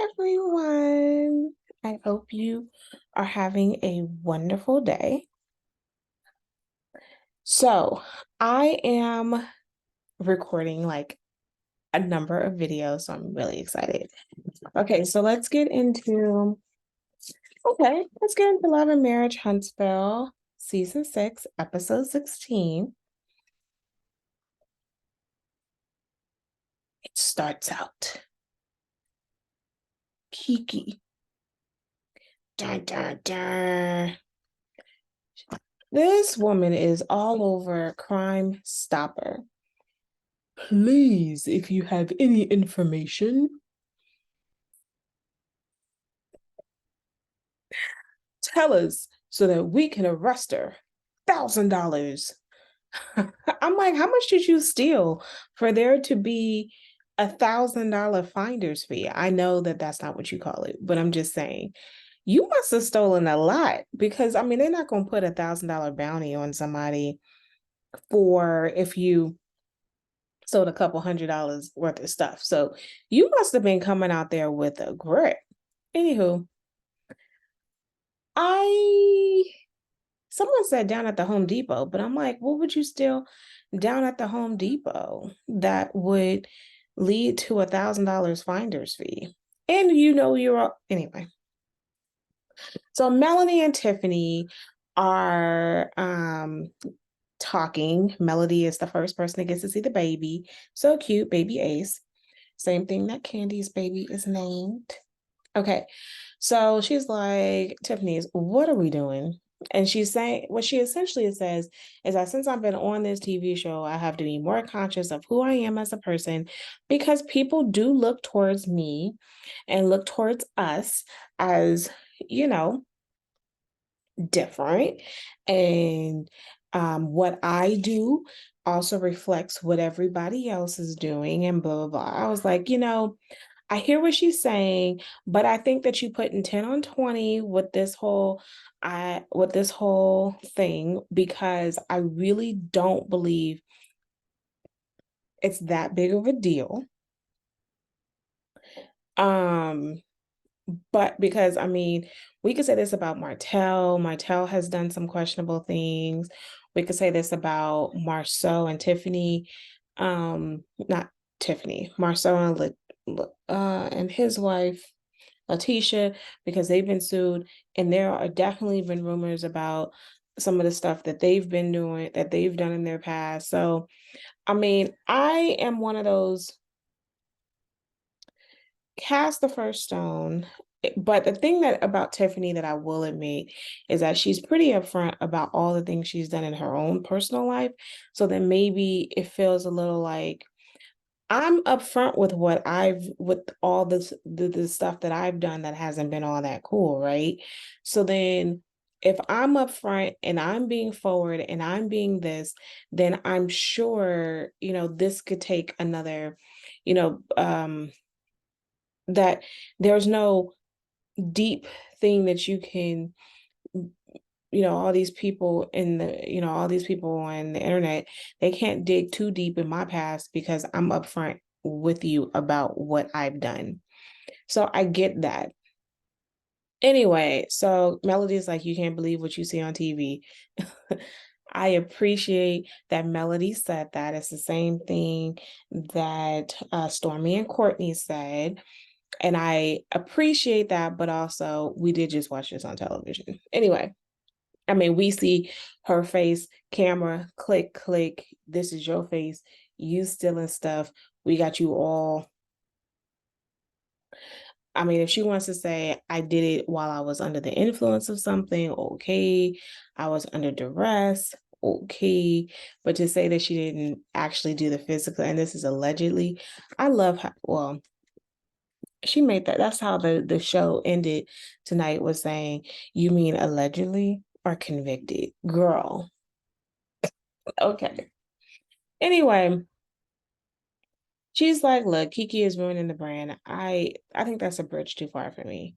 everyone. I hope you are having a wonderful day. So, I am recording like a number of videos, so I'm really excited. Okay, so let's get into Love and Marriage Huntsville, season 6, episode 16. It starts out Kiki. Dun, dun, dun. This woman is all over Crime Stopper. Please, if you have any information, tell us so that we can arrest her. $1,000. I'm like, how much did you steal for there to be $1,000 finder's fee? I know that that's not what you call it, but I'm just saying you must have stolen a lot because I mean they're not going to put $1,000 bounty on somebody for if you sold a couple $100 worth of stuff. So you must have been coming out there with a grip. Anywho, someone said down at the Home Depot, but I'm like, what would you steal down at the Home Depot that would lead to $1,000 finder's fee? And anyway. So Melanie and Tiffany are talking. Melody is the first person that gets to see the baby. So cute, baby Ace. Same thing that Candy's baby is named. Okay. So she's like, Tiffany, what are we doing? And she's saying what she essentially says is that since I've been on this TV show, I have to be more conscious of who I am as a person because people do look towards me and look towards us as, you know, different. And what I do also reflects what everybody else is doing and blah, blah, blah. I was like, I hear what she's saying, but I think that you putting 10 on 20 with this whole thing because I really don't believe it's that big of a deal. But because I mean, we could say this about Martell. Martell has done some questionable things. We could say this about Marceau and Tiffany. Not Tiffany, Marceau and his wife, Letitia, because they've been sued. And there are definitely been rumors about some of the stuff that they've been doing, that they've done in their past. So, I mean, I am one of those cast the first stone. But the thing that about Tiffany that I will admit is that she's pretty upfront about all the things she's done in her own personal life. So then maybe it feels a little like I'm upfront with with all the stuff that I've done that hasn't been all that cool, right? So then if I'm upfront and I'm being forward and I'm being this, then I'm sure, this could take another, you know, that there's no deep thing that you can all these people all these people on the internet, they can't dig too deep in my past because I'm upfront with you about what I've done. So I get that. Anyway, so Melody's like, you can't believe what you see on TV. I appreciate that Melody said that. It's the same thing that Stormy and Courtney said. And I appreciate that, but also we did just watch this on television. Anyway, I mean, we see her face, camera, click, click. This is your face. You stealing stuff. We got you all. I mean, if she wants to say, I did it while I was under the influence of something, okay. I was under duress, okay. But to say that she didn't actually do the physical, and this is allegedly, I love how, well, she made that's how the show ended tonight, was saying, you mean allegedly or convicted? Girl. Okay. Anyway, she's like, look, Kiki is ruining the brand. I think that's a bridge too far for me.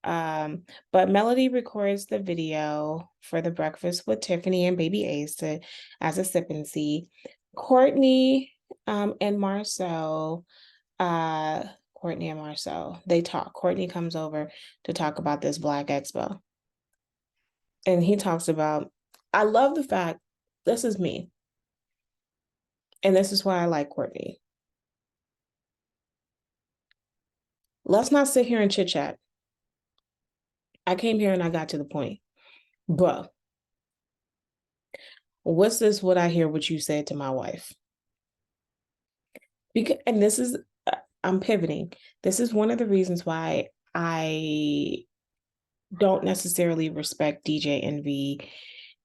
But Melody records the video for the breakfast with Tiffany and baby Ace as a sip and see. Courtney and Marcel Courtney and Marcel. They talk. Courtney comes over to talk about this Black Expo. And he talks about, I love the fact, this is me. And this is why I like Courtney. Let's not sit here and chit chat. I came here and I got to the point. Bruh, what's this? What I hear what you said to my wife? Because, and this is, I'm pivoting. This is one of the reasons why I don't necessarily respect DJ Envy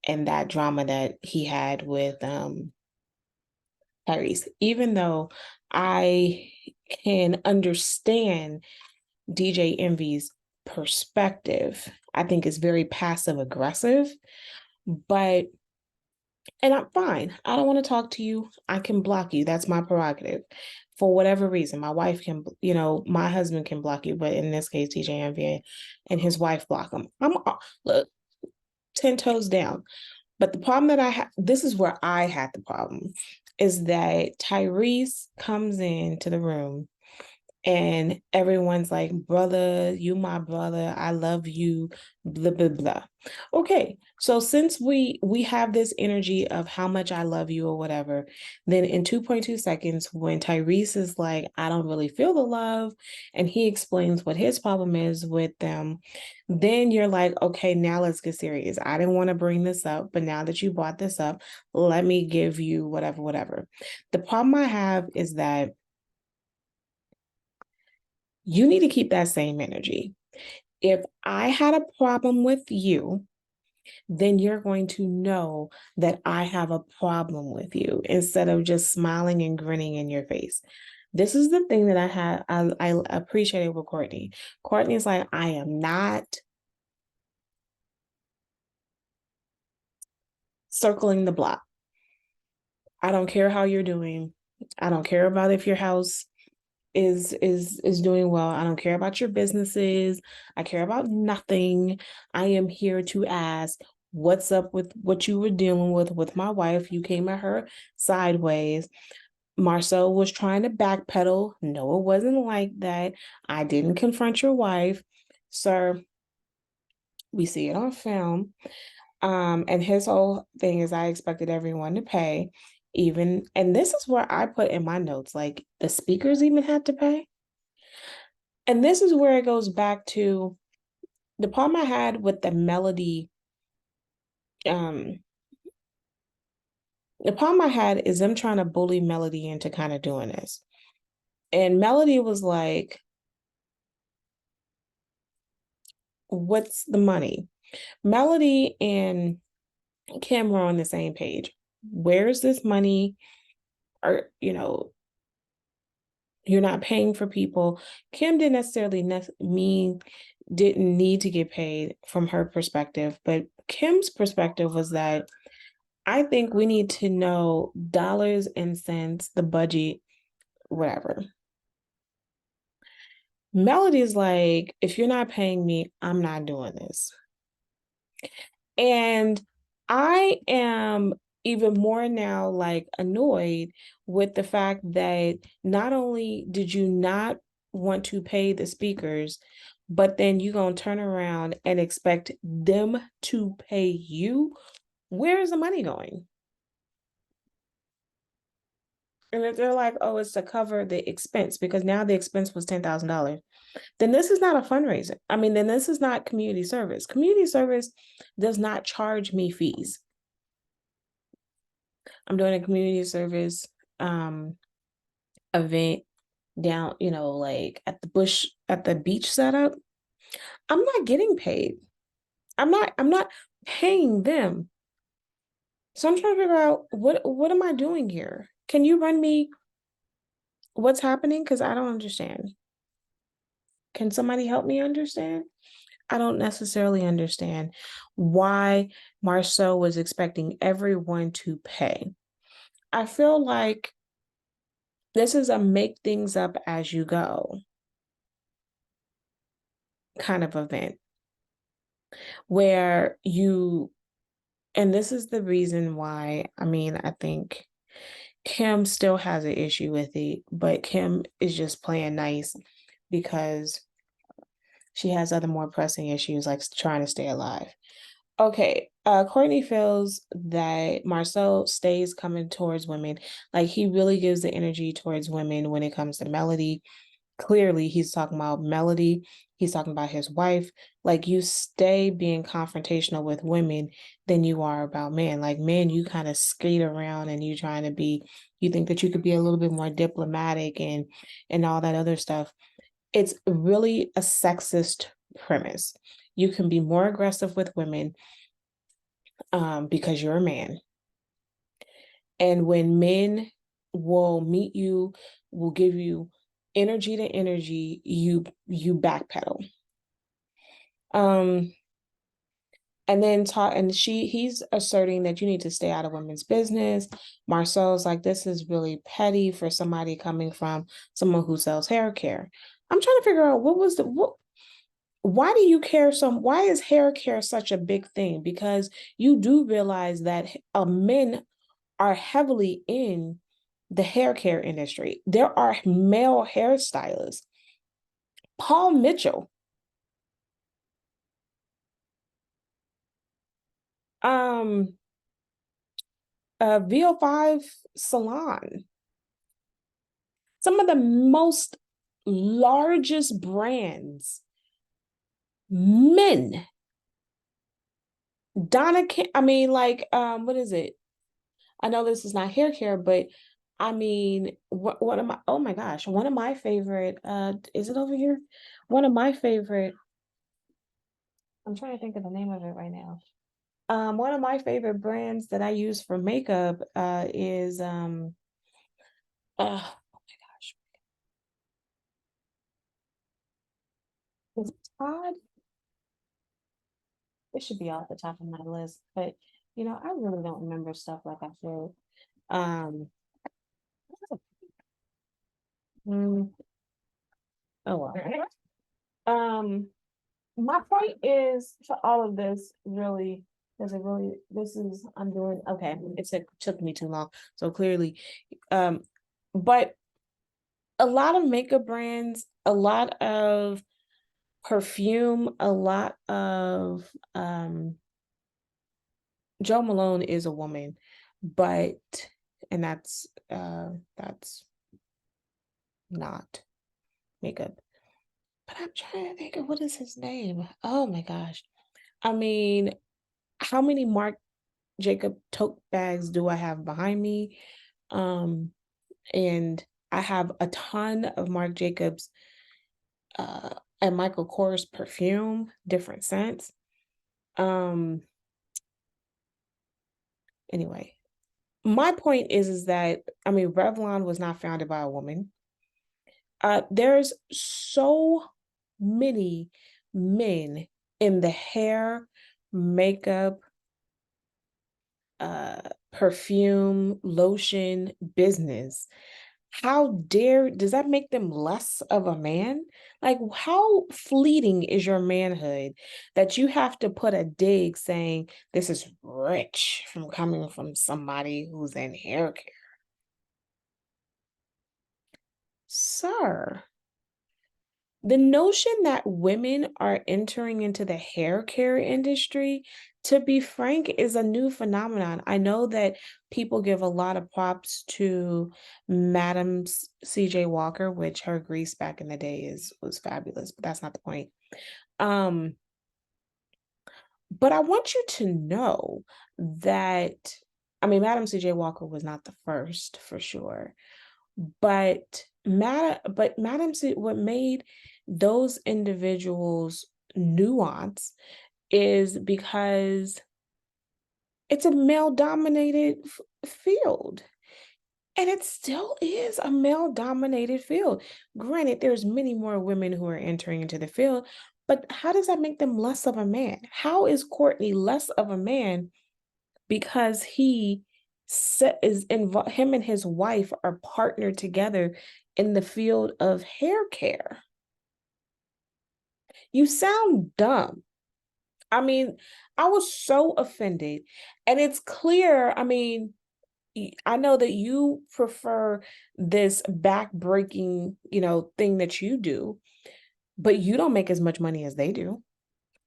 and that drama that he had with Tyrese. Even though I can understand DJ Envy's perspective, I think it's very passive aggressive, but and I'm fine. I don't want to talk to you. I can block you. That's my prerogative. For whatever reason, my wife can, my husband can block you, but in this case, DJ Envy and his wife block him. Look, 10 toes down. But the problem that I have, this is where I had the problem, is that Tyrese comes into the room and everyone's like, brother, you my brother, I love you, blah blah blah. Okay, so since we have this energy of how much I love you or whatever, then in 2.2 seconds, when Tyrese is like, I don't really feel the love, and he explains what his problem is with them, then you're like, okay, now let's get serious. I didn't want to bring this up, but now that you brought this up, let me give you whatever. The problem I have is that you need to keep that same energy. If I had a problem with you, then you're going to know that I have a problem with you instead of just smiling and grinning in your face. This is the thing that I appreciated with Courtney. Courtney's like, I am not circling the block. I don't care how you're doing. I don't care about if your house is doing well. I don't care about your businesses. I care about nothing. I am here to ask what's up with what you were dealing with my wife. You came at her sideways. Marcel was trying to backpedal. No, it wasn't like that. I didn't confront your wife. Sir, we see it on film. And his whole thing is I expected everyone to pay, even, and this is where I put in my notes, like the speakers even had to pay. And this is where it goes back to the problem I had with the Melody. The problem I had is them trying to bully Melody into kind of doing this. And Melody was like, what's the money? Melody and Kim were on the same page. Where's this money? Or, you're not paying for people. Kim didn't necessarily didn't need to get paid from her perspective, but Kim's perspective was that I think we need to know dollars and cents, the budget, whatever. Melody's like, if you're not paying me, I'm not doing this. And I am even more now like annoyed with the fact that not only did you not want to pay the speakers, but then you're going to turn around and expect them to pay you. Where is the money going? And if they're like, oh, it's to cover the expense, because now the expense was $10,000, then this is not a fundraiser. I mean, then this is not community service. Community service does not charge me fees. I'm doing a community service event down, like at the beach setup. I'm not getting paid. I'm not paying them. So I'm trying to figure out what am I doing here? Can you run me what's happening? Because I don't understand. Can somebody help me understand? I don't necessarily understand why Marceau was expecting everyone to pay. I feel like this is a make things up as you go kind of event where and this is the reason why, I think Kim still has an issue with it, but Kim is just playing nice because she has other more pressing issues like trying to stay alive. Okay, Courtney feels that Marcel stays coming towards women. Like he really gives the energy towards women when it comes to Melody. Clearly, he's talking about Melody. He's talking about his wife. Like you stay being confrontational with women than you are about men. Like men, you kind of skate around and you trying to be, you think that you could be a little bit more diplomatic and all that other stuff. It's really a sexist premise. You can be more aggressive with women because you're a man. And when men will meet you, will give you energy to energy, you backpedal. Um, and then talk and he's asserting that you need to stay out of women's business. Marcel's like, this is really petty for somebody coming from someone who sells hair care. I'm trying to figure out why do you care so why is hair care such a big thing? Because you do realize that men are heavily in the hair care industry. There are male hairstylists. Paul Mitchell, um, VO5 Salon, some of the most largest brands, men. I mean, like, what is it? I know this is not hair care, but I mean, one of my, oh my gosh, one of my favorite, is it over here? One of my favorite, I'm trying to think of the name of it right now. One of my favorite brands that I use for makeup, is, oh my gosh, is it Todd? It should be off the top of my list, but I really don't remember stuff like I should. Um, mm, oh well. Um, my point is for all of this really, because it really, this is, I'm doing, okay, took me too long. So clearly, um, but a lot of makeup brands, a lot of perfume, a lot of, Joe Malone is a woman, but, and that's not makeup. But I'm trying to think of what is his name. Oh my gosh. I mean, how many Marc Jacob tote bags do I have behind me? Um, and I have a ton of Marc Jacobs uh and Michael Kors perfume, different scents. Um, anyway, my point is that I mean Revlon was not founded by a woman. There's so many men in the hair, makeup, perfume, lotion business. How dare does that make them less of a man? Like, how fleeting is your manhood that you have to put a dig saying this is rich from coming from somebody who's in hair care? Sir, the notion that women are entering into the hair care industry, to be frank, is a new phenomenon. I know that people give a lot of props to Madam CJ Walker, which her grease back in the day was fabulous, but that's not the point. Um, but I want you to know that I mean Madam CJ Walker was not the first for sure. But Madam C, what made those individuals nuance is because it's a male dominated field. And it still is a male dominated field. Granted, there's many more women who are entering into the field, but how does that make them less of a man? How is Courtney less of a man because him and his wife are partnered together in the field of hair care? You sound dumb. I mean, I was so offended. And it's clear, I mean, I know that you prefer this back-breaking, thing that you do, but you don't make as much money as they do,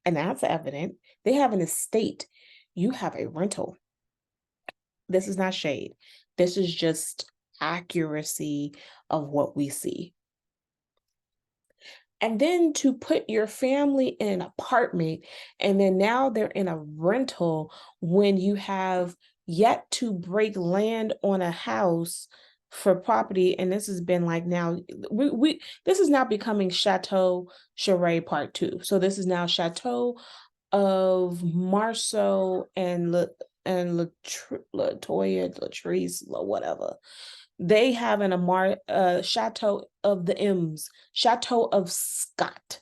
and that's evident. They have an estate. You have a rental. This is not shade. This is just accuracy of what we see. And then to put your family in an apartment, and then now they're in a rental when you have yet to break land on a house for property. And this has been like now we this is now becoming Chateau Charade Part 2. So this is now Chateau of Marceau and Latoya, Latrice, whatever. They have an Chateau of the M's, Chateau of Scott.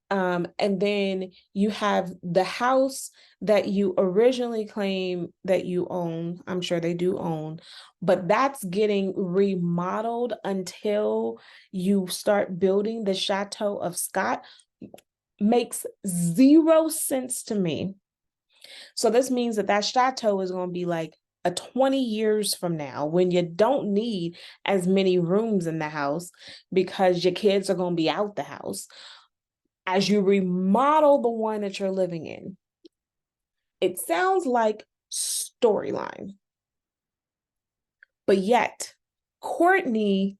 And then you have the house that you originally claim that you own. I'm sure they do own, but that's getting remodeled until you start building the Chateau of Scott. Makes zero sense to me. So this means that that chateau is going to be like a 20 years from now when you don't need as many rooms in the house because your kids are going to be out the house as you remodel the one that you're living in. It sounds like storyline. But yet, Courtney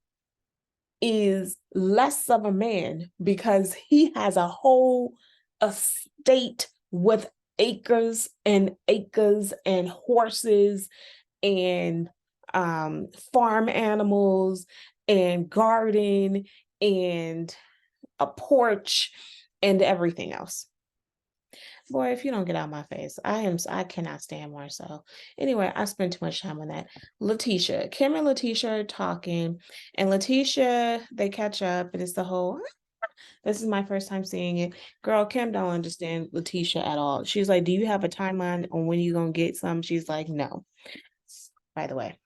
is less of a man because he has a whole estate with acres and acres and horses and farm animals and garden and a porch and everything else. Boy, if you don't get out of my face, I cannot stand more. So anyway, I spent too much time on that. Letitia, Kim and Letitia are talking, and Letitia, they catch up, and it's the whole, this is my first time seeing it. Girl, Kim don't understand Letitia at all. She's like, do you have a timeline on when you gonna get some? She's like, no. By the way,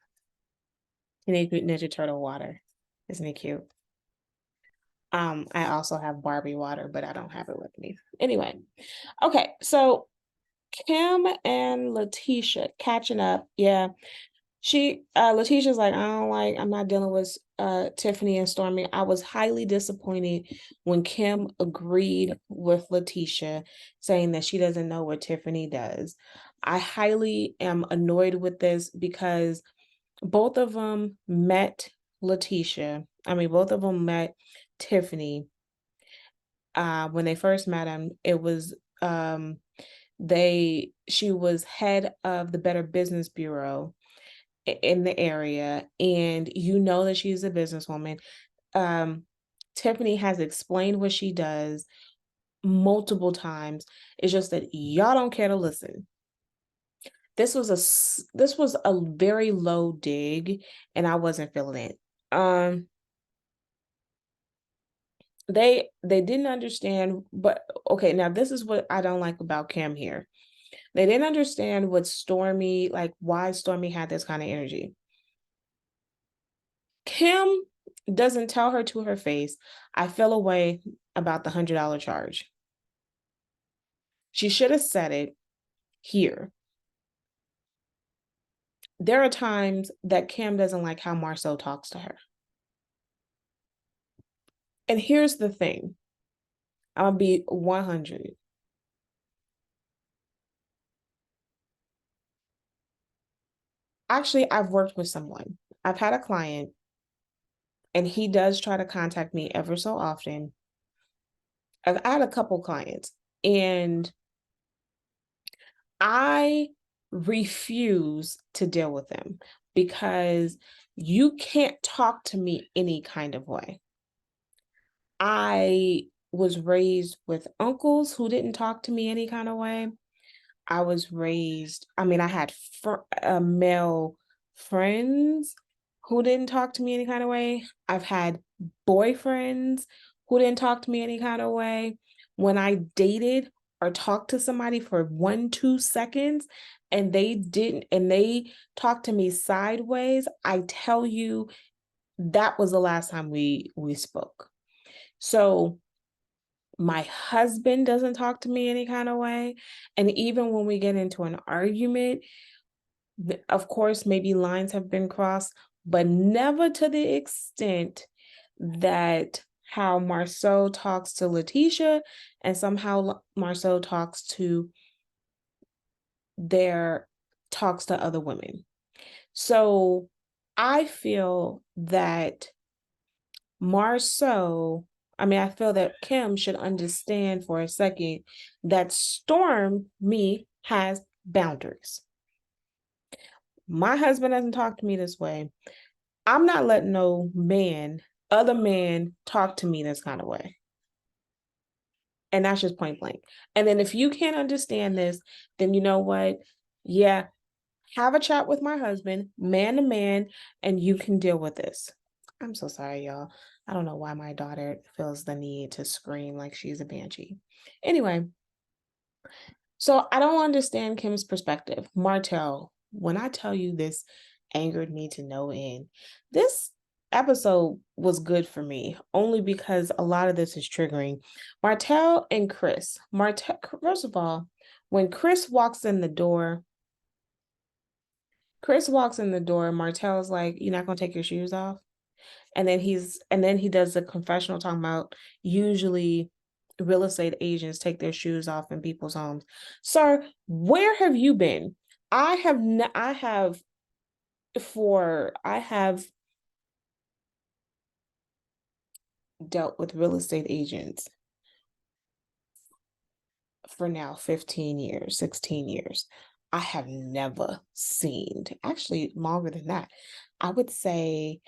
Teenage Mutant Ninja Turtle water. Isn't it cute? I also have Barbie water, but I don't have it with me. Anyway, okay, so Kim and Letitia catching up. Yeah. Letitia's like, I'm not dealing with Tiffany and Stormy. I was highly disappointed when Kim agreed with Letitia, saying that she doesn't know what Tiffany does. I highly am annoyed with this because both of them met both of them met Tiffany. When they first met him, it was she was head of the Better Business Bureau in the area, and you know that she's a businesswoman. Tiffany has explained what she does multiple times. It's just that y'all don't care to listen. This was a very low dig, and I wasn't feeling it. They didn't understand, but okay, now this is what I don't like about Kim here. They didn't understand what Stormy, like why Stormy had this kind of energy. Kim doesn't tell her to her face, I feel away about the $100 charge. She should have said it here. There are times that Kim doesn't like how Marcel talks to her. And here's the thing. I'm gonna be 100. Actually, I've worked with someone. I've had a client, and he does try to contact me ever so often. I've had a couple clients, and I refuse to deal with them because you can't talk to me any kind of way. I was raised with uncles who didn't talk to me any kind of way. I had male friends who didn't talk to me any kind of way. I've had boyfriends who didn't talk to me any kind of way. When I dated or talked to somebody for 1-2 seconds and they talked to me sideways, I tell you, that was the last time we spoke. So my husband doesn't talk to me any kind of way. And even when we get into an argument, Of course, maybe lines have been crossed, but never to the extent that how Marceau talks to Letitia and somehow Marceau talks to other women. So I feel that Marceau, I feel that Kim should understand for a second that Stormy has boundaries. My husband doesn't talk to me this way. I'm not letting no other man talk to me this kind of way. And that's just point blank. And then if you can't understand this, then you know what? Yeah, have a chat with my husband, man to man, and you can deal with this. I'm so sorry, y'all. I don't know why my daughter feels the need to scream like she's a banshee. Anyway, so I don't understand Kim's perspective. Martell, when I tell you this angered me to no end, this episode was good for me only because a lot of this is triggering. Martell and Chris. Martell, first of all, when Chris walks in the door, Martell's like, "You're not gonna take your shoes off?" And then he does the confessional talking about usually real estate agents take their shoes off in people's homes. Sir, where have you been? I have dealt with real estate agents for now 15 years, 16 years. I have never seen, actually longer than that. I would say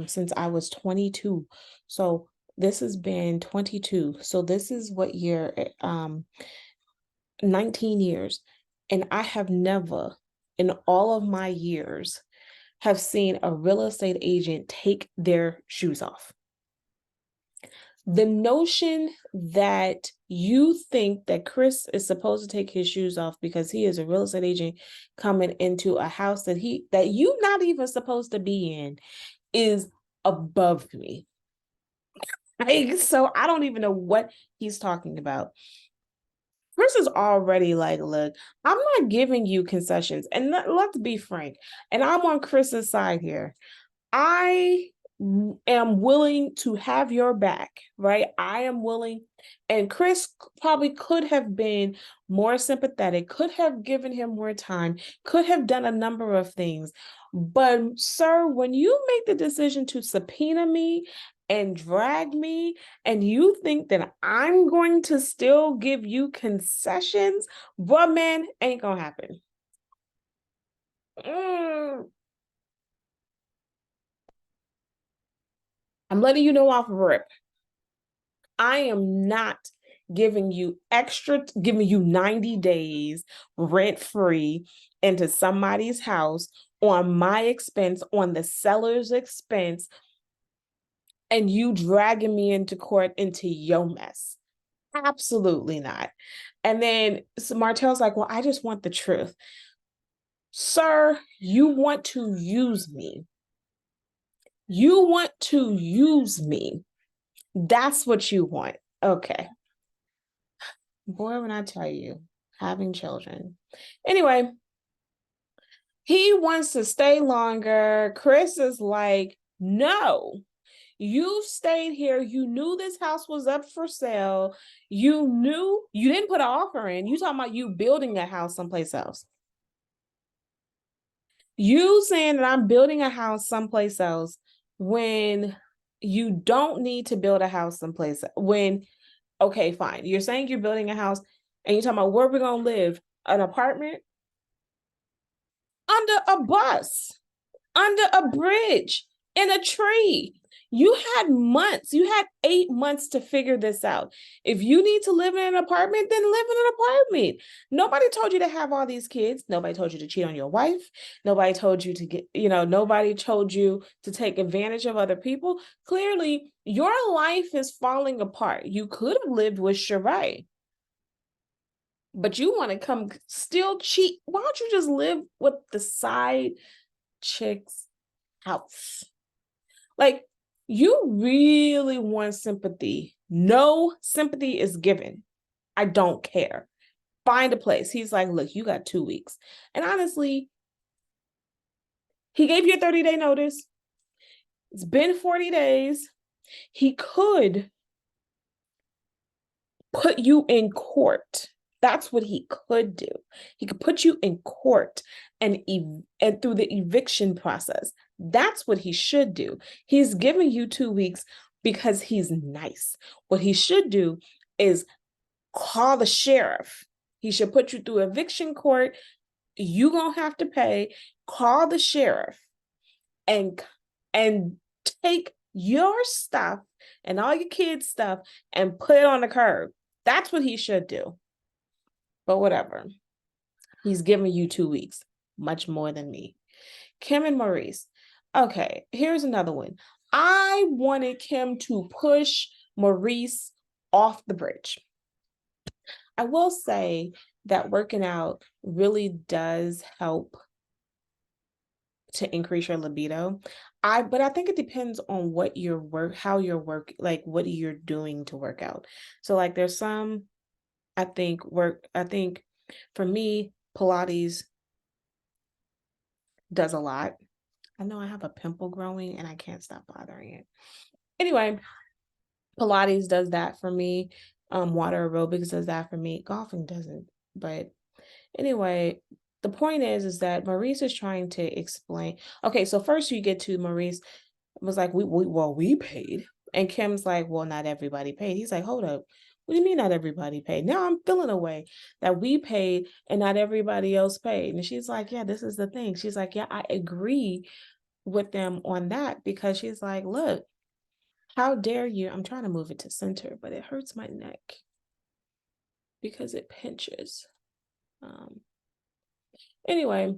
since I was 22. So this has been 22. So this is what year? 19 years. And I have never in all of my years have seen a real estate agent take their shoes off. The notion that you think that Chris is supposed to take his shoes off because he is a real estate agent coming into a house that you're not even supposed to be in is above me. So I don't even know what he's talking about. Chris is already like, look, I'm not giving you concessions. And let's be frank. And I'm on Chris's side here. I am willing to have your back, right? I am willing. And Chris probably could have been more sympathetic, could have given him more time, could have done a number of things. But, sir, when you make the decision to subpoena me and drag me, and you think that I'm going to still give you concessions, bruh, man, ain't gonna happen. I'm letting you know off rip. I am not giving you 90 days rent free into somebody's house on my expense, on the seller's expense, and you dragging me into court into your mess. Absolutely not. And then Martell's like, well, I just want the truth. Sir, you want to use me. You want to use me. That's what you want. Okay. Boy, when I tell you, having children. Anyway, he wants to stay longer. Chris is like, no, you stayed here. You knew this house was up for sale. You knew you didn't put an offer in. You talking about you building a house someplace else. You saying that I'm building a house someplace else when you don't need to build a house someplace. Okay, fine. You're saying you're building a house and you're talking about where we're going to live, an apartment? Under a bus, under a bridge, in a tree. You had 8 months to figure this out. If you need to live in an apartment, then live in an apartment. Nobody told you to have all these kids. Nobody told you to cheat on your wife. Nobody told you nobody told you to take advantage of other people. Clearly, your life is falling apart. You could have lived with Sheree, but you want to come still cheat. Why don't you just live with the side chick's house? Like, you really want sympathy. No sympathy is given. I don't care. find a place. He's like, look, you got 2 weeks. And honestly, he gave you a 30-day notice. It's been 40 days. He could put you in court. That's what he could do. He could put you in court and through the eviction process. That's what he should do. He's giving you 2 weeks because he's nice. What he should do is call the sheriff. He should put you through eviction court. You gonna have to pay. Call the sheriff and take your stuff and all your kids' stuff and put it on the curb. That's what he should do. But whatever. He's giving you 2 weeks, much more than me. Kim and Maurice. Okay, here's another one. I wanted Kim to push Maurice off the bridge. I will say that working out really does help to increase your libido. But I think it depends on what your work, how your work, like what you're doing to work out. So like there's some, I think for me, Pilates does a lot. I know I have a pimple growing and I can't stop bothering it. Anyway, Pilates does that for me. Water aerobics does that for me. Golfing doesn't. But anyway, the point is that Maurice is trying to explain. Okay, so first you get to Maurice was like, we paid. And Kim's like, well, not everybody paid. He's like, hold up. What do you mean not everybody paid? Now I'm feeling a way that we paid and not everybody else paid. And she's like, yeah, this is the thing. She's like, yeah, I agree with them on that because she's like, look, how dare you? I'm trying to move it to center, but it hurts my neck because it pinches. Anyway,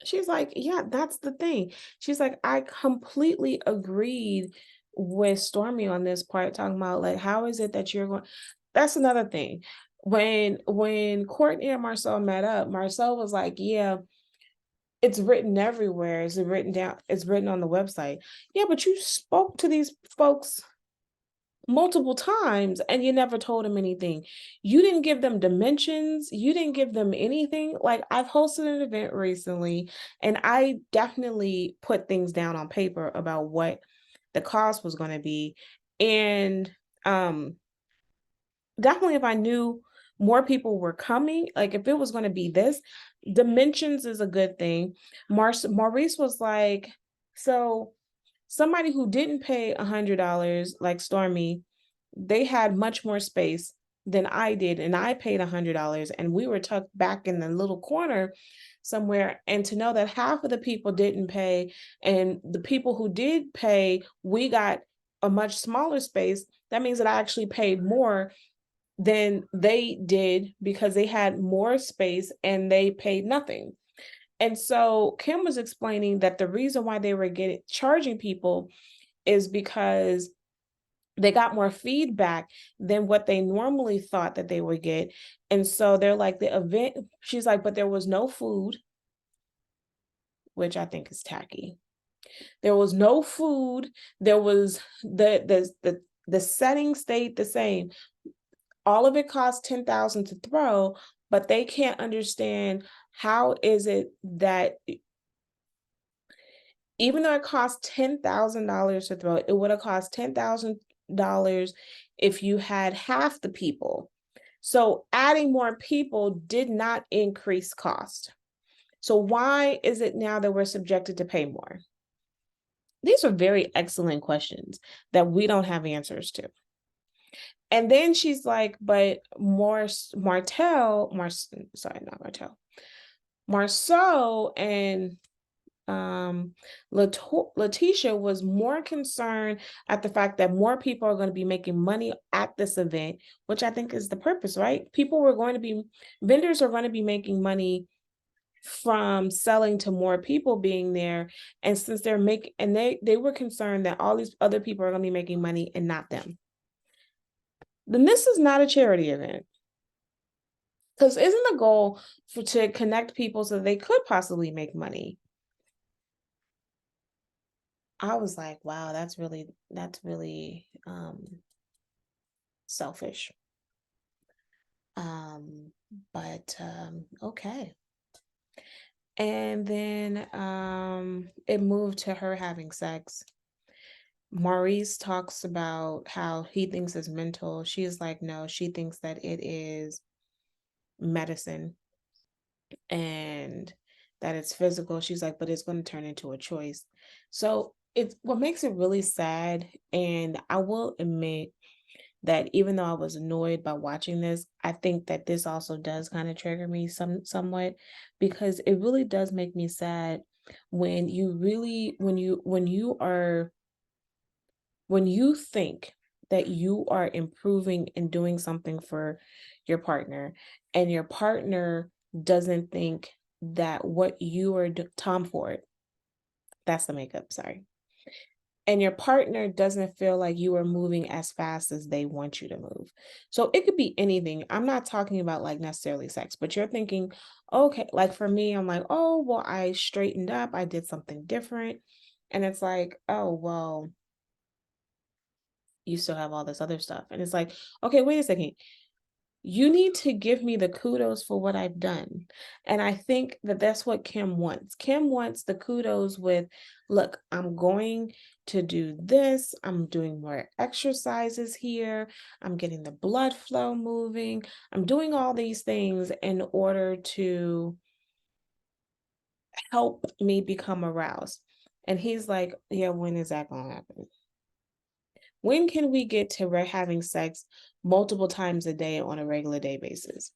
she's like, yeah, that's the thing. She's like, I completely agreed with Stormy on this part, talking about like, how is it that you're going? That's another thing. When Courtney and Marcel met up, Marcel was like, yeah, it's written everywhere. It's written down, it's written on the website. Yeah, but you spoke to these folks multiple times and you never told them anything. You didn't give them dimensions. You didn't give them anything. Like I've hosted an event recently and I definitely put things down on paper about what the cost was going to be. And definitely if I knew more people were coming, like if it was going to be this, dimensions is a good thing. Maurice was like, so somebody who didn't pay $100 like Stormy, they had much more space than I did, and I paid $100 and we were tucked back in the little corner somewhere. And to know that half of the people didn't pay and the people who did pay, we got a much smaller space, that means that I actually paid more than they did because they had more space and they paid nothing. And so Kim was explaining that the reason why they were charging people is because they got more feedback than what they normally thought that they would get. And so they're like, the event, she's like, but there was no food, which I think is tacky. There was no food. There was the setting stayed the same. All of it cost $10,000 to throw, but they can't understand how is it that even though it cost $10,000 to throw, it would have cost $10,000 if you had half the people. So adding more people did not increase cost. So why is it now that we're subjected to pay more? These are very excellent questions that we don't have answers to. And then she's like, but Marcel and Letitia was more concerned at the fact that more people are going to be making money at this event, which I think is the purpose, right? Vendors are going to be making money from selling to more people being there. And since they were concerned that all these other people are going to be making money and not them. Then this is not a charity event. Because isn't the goal to connect people so they could possibly make money? I was like, wow, that's really selfish. Um, but okay. And then it moved to her having sex. Maurice talks about how he thinks it's mental. She's like, no, she thinks that it is medicine and that it's physical. She's like, but it's going to turn into a choice. So it's what makes it really sad. And I will admit that even though I was annoyed by watching this, I think that this also does kind of trigger me somewhat because it really does make me sad when when you think that you are improving and doing something for your partner and your partner doesn't think that what you are Tom Ford, that's the makeup, sorry. And your partner doesn't feel like you are moving as fast as they want you to move. So it could be anything. I'm not talking about like necessarily sex, but you're thinking, okay, like for me, I'm like, oh, well, I straightened up, I did something different. And it's like, oh, well, you still have all this other stuff. And it's like, okay, wait a second. You need to give me the kudos for what I've done. And I think that that's what Kim wants. Kim wants the kudos with, look, I'm going to do this. I'm doing more exercises here. I'm getting the blood flow moving. I'm doing all these things in order to help me become aroused. And he's like, yeah, when is that going to happen? When can we get to having sex multiple times a day on a regular day basis?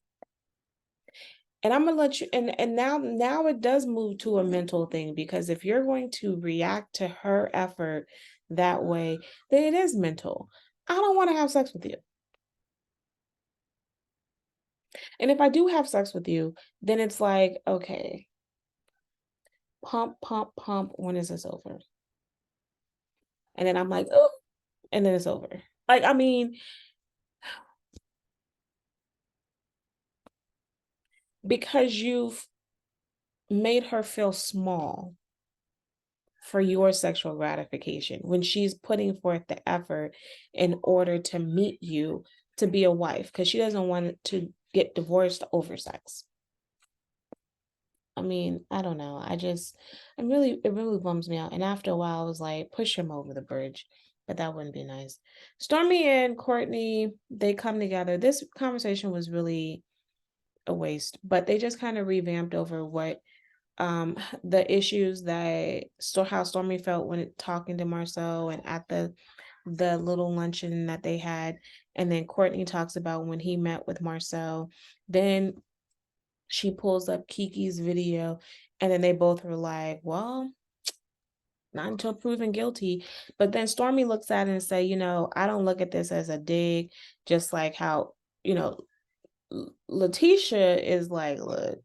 And I'm gonna let you and now it does move to a mental thing because if you're going to react to her effort that way, then it is mental. I don't want to have sex with you. And if I do have sex with you, then it's like, okay, pump, pump, pump. When is this over? And then I'm like, oh, and then it's over. Like, I mean, because you've made her feel small for your sexual gratification when she's putting forth the effort in order to meet you to be a wife because she doesn't want to get divorced over sex. I mean, I don't know. It really bums me out. And after a while, I was like, push him over the bridge, but that wouldn't be nice. Stormy and Courtney, they come together. This conversation was really a waste, but they just kind of revamped over what the issues that how Stormy felt when talking to Marcel and at the little luncheon that they had, and then Courtney talks about when he met with Marcel. Then she pulls up Kiki's video, and then they both were like, "Well, not until proven guilty." But then Stormy looks at it and say, I don't look at this as a dig, just like how you know Letitia is like, look.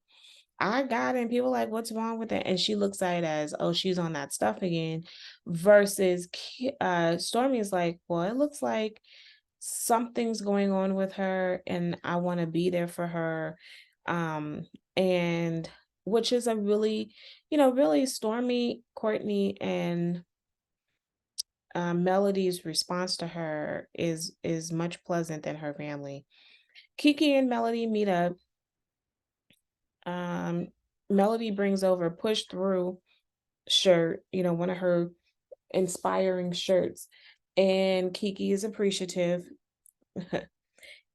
I got it. And people like, what's wrong with it? And she looks at it as, oh, she's on that stuff again. Versus Stormy is like, well, it looks like something's going on with her and I want to be there for her. And which is a really, really Stormy, Courtney, and Melody's response to her is much pleasant than her family. Kiki and Melody meet up. Um, Melody brings over Push Through shirt, one of her inspiring shirts. And Kiki is appreciative.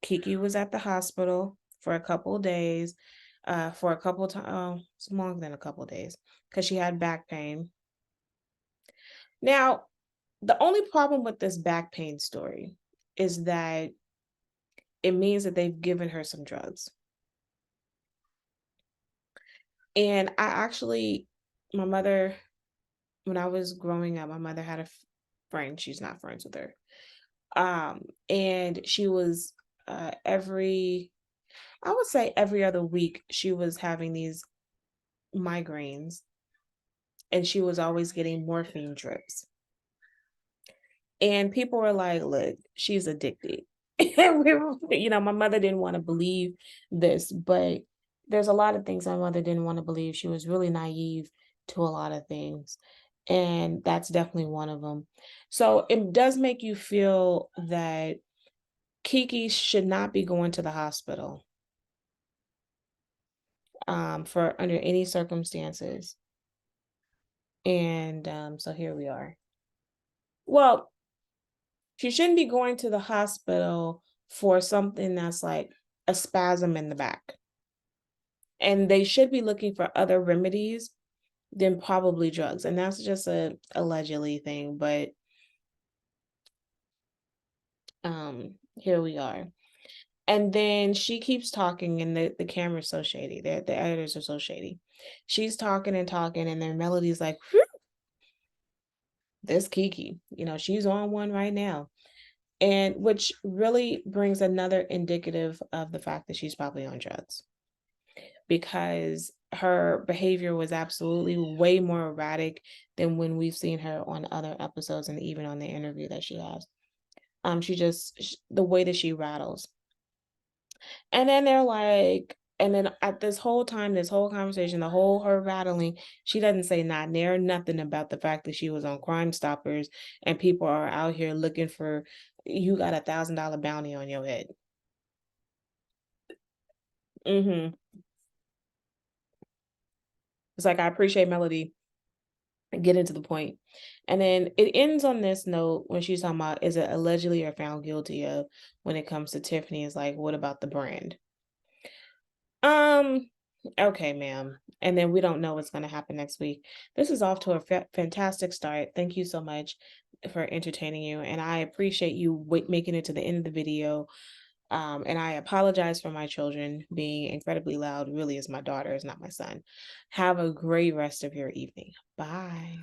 Kiki was at the hospital for a couple of days, for a couple of times, oh, it's longer than a couple of days, because she had back pain. Now, the only problem with this back pain story is that it means that they've given her some drugs. And my mother, when I was growing up, my mother had a friend. She's not friends with her. And she was I would say every other week, she was having these migraines and she was always getting morphine drips. And people were like, look, she's addicted. And my mother didn't want to believe this, but there's a lot of things my mother didn't want to believe. She was really naive to a lot of things. And that's definitely one of them. So it does make you feel that Kiki should not be going to the hospital. for under any circumstances. And so here we are. Well, she shouldn't be going to the hospital for something that's like a spasm in the back. And they should be looking for other remedies than probably drugs. And that's just a allegedly thing, but here we are. And then she keeps talking, and the camera's so shady. The editors are so shady. She's talking and talking, and then Melody's like, "Whew, this Kiki, she's on one right now." And which really brings another indicative of the fact that she's probably on drugs, because her behavior was absolutely way more erratic than when we've seen her on other episodes and even on the interview that she has. The way that she rattles. And then they're like, and then at this whole time, this whole conversation, the whole her rattling, she doesn't say not near nothing about the fact that she was on Crime Stoppers and people are out here looking for, you got $1,000 bounty on your head. Mm-hmm. It's like, I appreciate Melody getting to the point. And then it ends on this note when she's talking about, is it allegedly or found guilty of, when it comes to Tiffany, is like, what about the brand? Um, okay, ma'am. And then we don't know what's going to happen next week. This is off to a fantastic start. Thank you so much for entertaining you. And I appreciate you making it to the end of the video. And I apologize for my children being incredibly loud. Really is my daughter, it's not my son. Have a great rest of your evening. Bye.